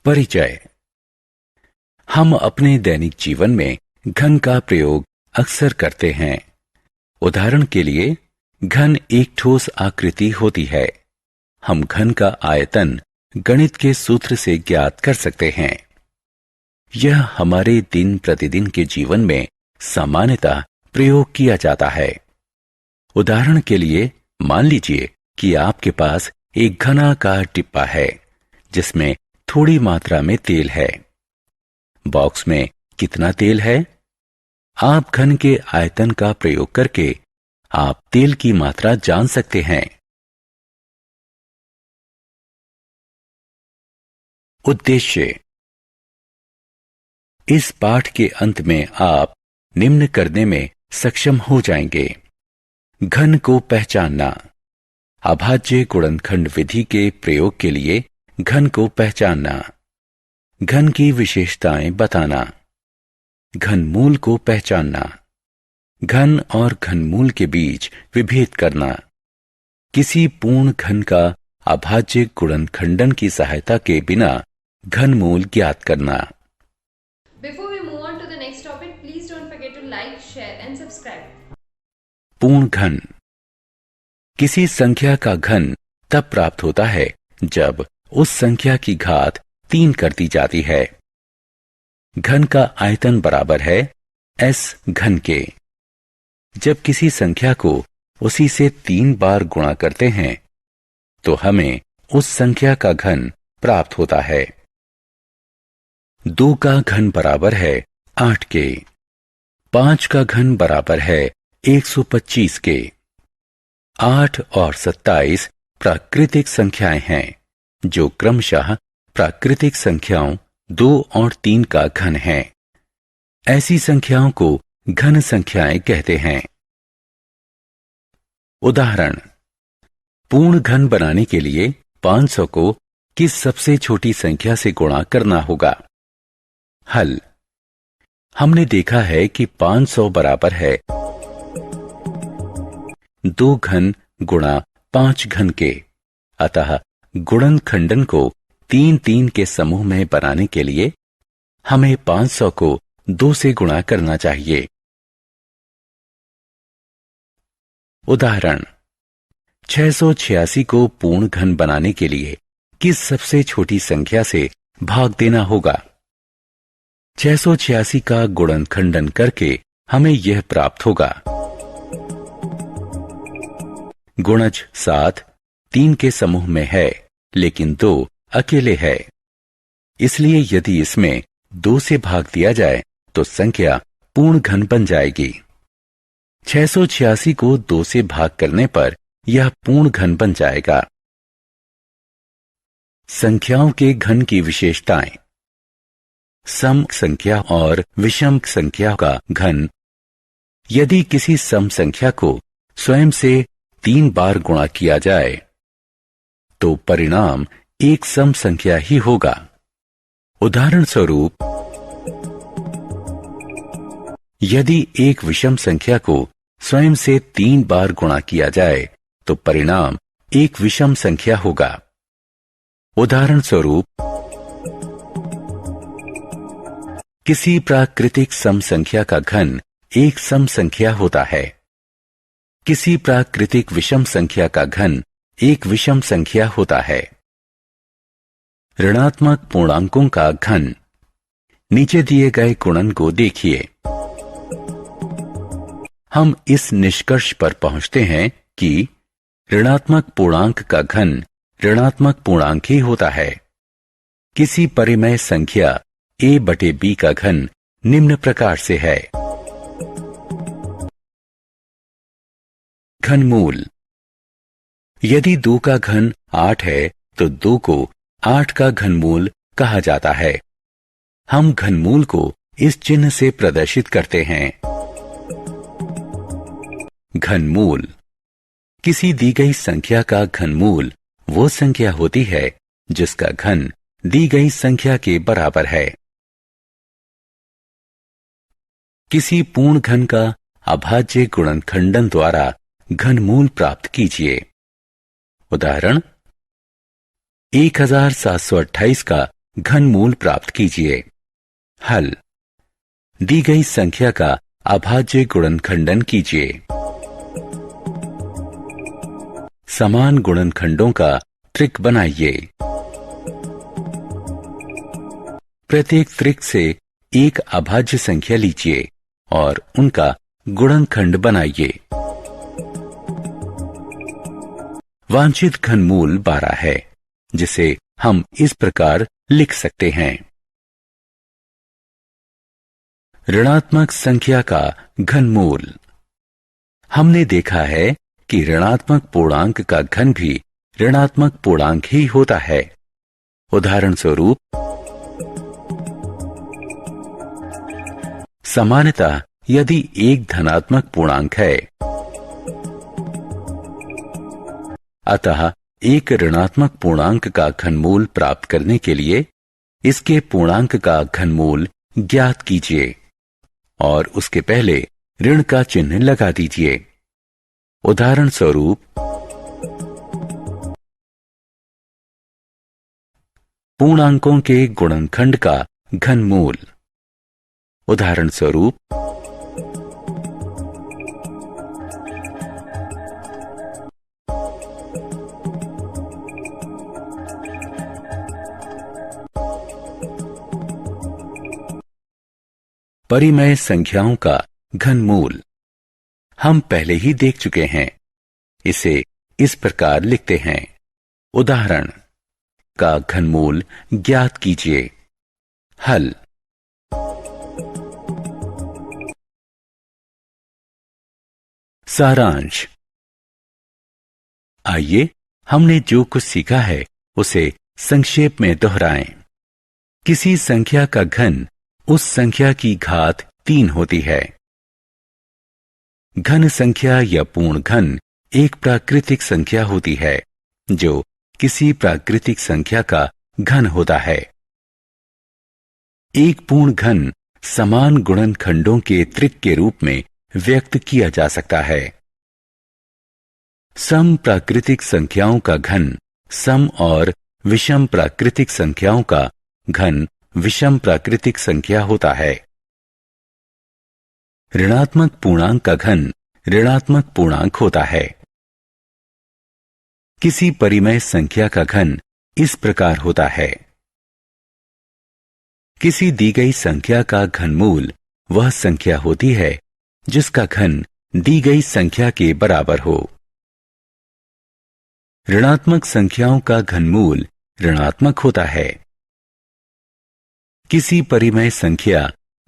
परिचय। हम अपने दैनिक जीवन में घन का प्रयोग अक्सर करते हैं। उदाहरण के लिए, घन एक ठोस आकृति होती है। हम घन का आयतन गणित के सूत्र से ज्ञात कर सकते हैं। यह हमारे दिन प्रतिदिन के जीवन में सामान्यतः प्रयोग किया जाता है। उदाहरण के लिए, मान लीजिए कि आपके पास एक घनाकार डिब्बा है जिसमें थोड़ी मात्रा में तेल है। बॉक्स में कितना तेल है? आप घन के आयतन का प्रयोग करके आप तेल की मात्रा जान सकते हैं। उद्देश्य। इस पाठ के अंत में आप निम्न करने में सक्षम हो जाएंगे: घन को पहचानना, अभाज्य गुणनखंड विधि के प्रयोग के लिए घन को पहचानना, घन की विशेषताएं बताना, घनमूल को पहचानना, घन और घनमूल के बीच विभेद करना, किसी पूर्ण घन का अभाज्य गुणनखंडन की सहायता के बिना घनमूल ज्ञात करना। Before we move on to the next topic, please don't forget to like, share and subscribe. पूर्ण घन। किसी संख्या का घन तब प्राप्त होता है जब उस संख्या की घात 3 कर दी जाती है। घन का आयतन बराबर है s घन के। जब किसी संख्या को उसी से 3 बार गुणा करते हैं तो हमें उस संख्या का घन प्राप्त होता है। 2 का घन बराबर है 8 के। 5 का घन बराबर है 125 के। 8 और 27 प्राकृतिक संख्याएं हैं जो क्रमशः प्राकृतिक संख्याओं 2 और 3 का घन है। ऐसी संख्याओं को घन संख्याएं कहते हैं। उदाहरण: पूर्ण घन बनाने के लिए 500 को किस सबसे छोटी संख्या से गुणा करना होगा? हल: हमने देखा है कि 500 बराबर है 2 घन गुणा 5 घन के। अतः गुणनखंडन को 3 के समूह में बनाने के लिए हमें 500 को 2 से गुणा करना चाहिए। उदाहरण: 686 को पूर्ण घन बनाने के लिए किस सबसे छोटी संख्या से भाग देना होगा? 686 का गुणनखंडन करके हमें यह प्राप्त होगा: गुणज 7 3 के समूह में है लेकिन 2 अकेले है। इसलिए यदि इसमें 2 से भाग दिया जाए तो संख्या पूर्ण घन बन जाएगी। 686 को 2 से भाग करने पर यह पूर्ण घन बन जाएगा। संख्याओं के घन की विशेषताएं। सम संख्या और विषम संख्या का घन। यदि किसी सम संख्या को स्वयं से 3 बार गुणा किया जाए तो परिणाम एक सम संख्या ही होगा। उदाहरण स्वरूप, यदि एक विषम संख्या को स्वयं से 3 बार गुणा किया जाए तो परिणाम एक विषम संख्या होगा। उदाहरण स्वरूप, किसी प्राकृतिक सम संख्या का घन एक सम संख्या होता है। किसी प्राकृतिक विषम संख्या का घन एक विषम संख्या होता है। ऋणात्मक पूर्णांकों का घन। नीचे दिए गए गुणन को देखिए। हम इस निष्कर्ष पर पहुंचते हैं कि ऋणात्मक पूर्णांक का घन ऋणात्मक पूर्णांक ही होता है। किसी परिमेय संख्या a/b का घन निम्न प्रकार से है। घनमूल। यदि 2 का घन 8 है तो 2 को 8 का घनमूल कहा जाता है। हम घनमूल को इस चिन्ह से प्रदर्शित करते हैं। घनमूल। किसी दी गई संख्या का घनमूल वो संख्या होती है जिसका घन दी गई संख्या के बराबर है। किसी पूर्ण घन का अभाज्य गुणनखंडन द्वारा घनमूल प्राप्त कीजिए। उदाहरण: 1728 का घनमूल प्राप्त कीजिए। हल। दी गई संख्या का अभाज्य गुणनखंडन कीजिए। समान गुणनखंडों का त्रिक बनाइए। प्रत्येक त्रिक से एक अभाज्य संख्या लीजिए और उनका गुणनखंड बनाइए। वांछित घनमूल 12 है, जिसे हम इस प्रकार लिख सकते हैं। ऋणात्मक संख्या का घनमूल। हमने देखा है कि ऋणात्मक पूर्णांक का घन भी ऋणात्मक पूर्णांक ही होता है। उदाहरण स्वरूप, सामान्यतः यदि एक धनात्मक पूर्णांक है, अतः एक ऋणात्मक पूर्णांक का घनमूल प्राप्त करने के लिए इसके पूर्णांक का घनमूल ज्ञात कीजिए और उसके पहले ऋण का चिन्ह लगा दीजिए। उदाहरण स्वरूप, पूर्णांकों के गुणनखंड का घनमूल। उदाहरण स्वरूप, परिमेय संख्याओं का घनमूल हम पहले ही देख चुके हैं। इसे इस प्रकार लिखते हैं। उदाहरण का घनमूल ज्ञात कीजिए। हल। सारांश। आइए हमने जो कुछ सीखा है उसे संक्षेप में दोहराएं। किसी संख्या का घन उस संख्या की घात 3 होती है। घन संख्या या पूर्ण घन एक प्राकृतिक संख्या होती है जो किसी प्राकृतिक संख्या का घन होता है। एक पूर्ण घन समान गुणनखंडों के त्रिक के रूप में व्यक्त किया जा सकता है। सम प्राकृतिक संख्याओं का घन सम और विषम प्राकृतिक संख्याओं का घन विषम प्राकृतिक संख्या होता है। ऋणात्मक पूर्णांक का घन ऋणात्मक पूर्णांक होता है। किसी परिमेय संख्या का घन इस प्रकार होता है। किसी दी गई संख्या का घनमूल वह संख्या होती है जिसका घन दी गई संख्या के बराबर हो। ऋणात्मक संख्याओं का घनमूल ऋणात्मक होता है। किसी परिमेय संख्या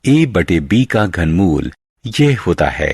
a/b का घनमूल यह होता है।